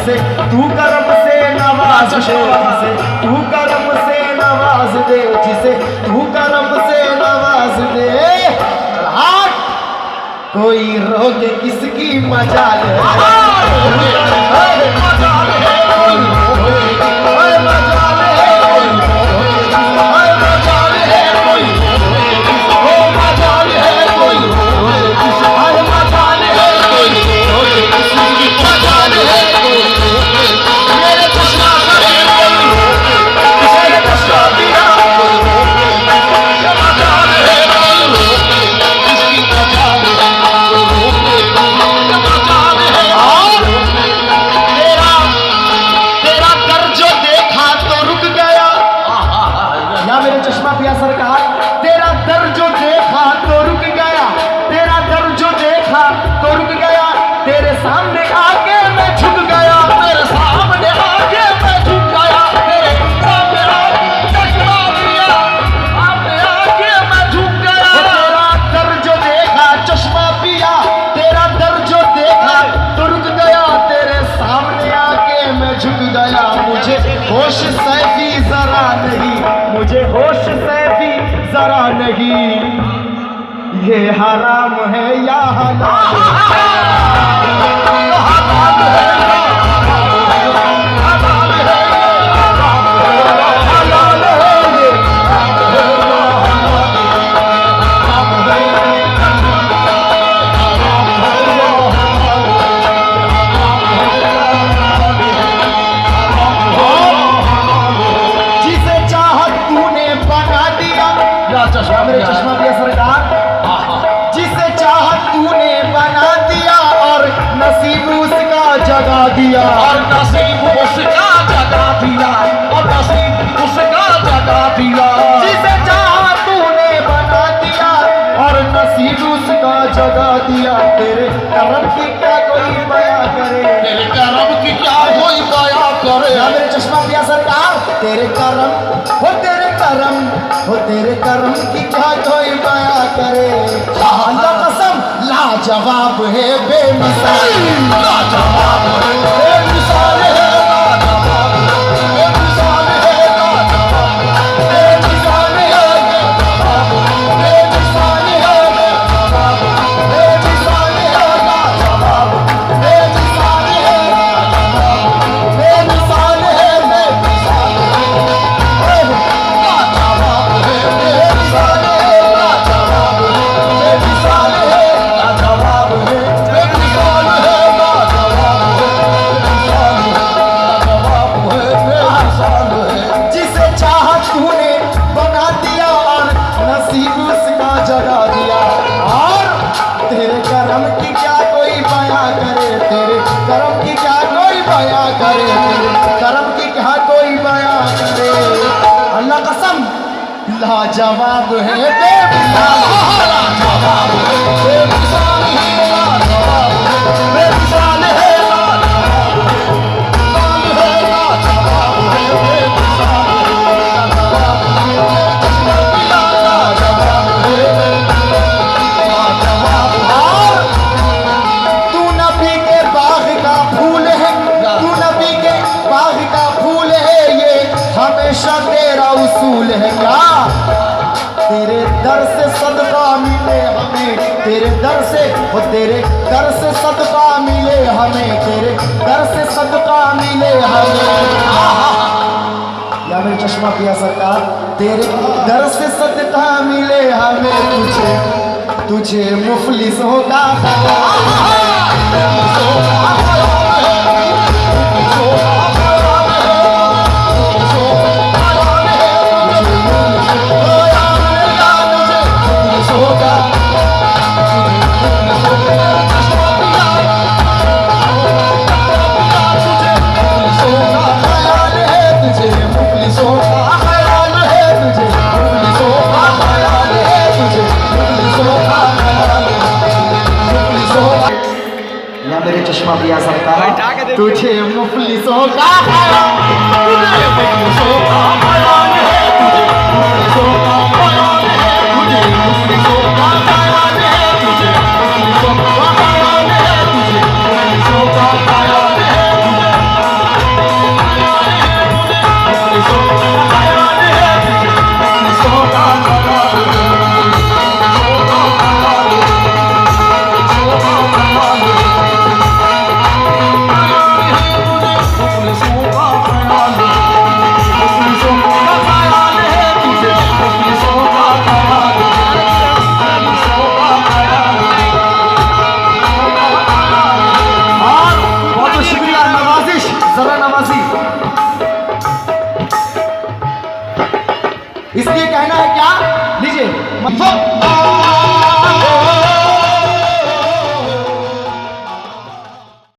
जिसे तू करम से नवाज दे, जिसे तू करम से नवाज दे, जिसे तू करम से नवाज दे। हाथ कोई रोके किसकी मजाल है, होश सैफी जरा नहीं, मुझे होश सैफी जरा नहीं, ये हराम है या हलाल मेरे चश्मा पिया सरकार, जिसे चाहत तूने बना दिया और नसीब उसका जगा दिया, और नसीब उसका जगा दिया, और नसीब उसका जगा दिया। जिसे चाहत तूने बना दिया और नसीब उसका जगा दिया। तेरे करम की क्या कोई बया करे, तेरे करम की क्या कोई बया करे। मेरे चश्मा पिया सरकार, तेरे करम हो, तेरे करम हो, तेरे करम की क्या कोई बया करे। अल्लाह कसम लाजवाब है बेमिसाल, लाजवाब है बेमिसाल है, लाजवाब बेमिसाल है, लाजवाब बेमिसाल है, लाजवाब बेमिसाल है, लाजवाब बेमिसाल है, लाजवाब बेमिसाल है, लाजवाब बेमिसाल है, बेमिसाल है, लाजवाब बेमिसाल है, लाजवाब बेमिसाल है, लाजवाब बेमिसाल है, लाजवाब बेमिसाल है। जिसे चाहत तूने बना दिया और नसीब उसका जगा दिया। और तेरे करम की क्या कोई बया करे, तेरे करम की क्या कोई बया करे, तेरे करम की क्या कोई बया करे। अल्लाह कसम लाजवाब है बेमिसाल, लाजवाब बेमिसाल है, लाजवाब बेमिसाल है, लाजवाब बेमिसाल है, लाजवाब और तू नबी के बाग का फूल है, तू नबी के बाग का फूल है, ये हमेशा तेरा उसूल है। क्या तेरे दर से सदका मिले हमें, तेरे दर से वो तेरे दर से सदका मिले हमें, तेरे दर से सदका मिले हमें। या मेरे चश्मा पिया सरकार, तेरे दर से सदका मिले हमें, तुझे तुझे मुफलिसों का मेरे चश्मा पिया सरकार, तुझे मुफलिसों का जरा नवाजी। इसलिए कहना है क्या, लीजिए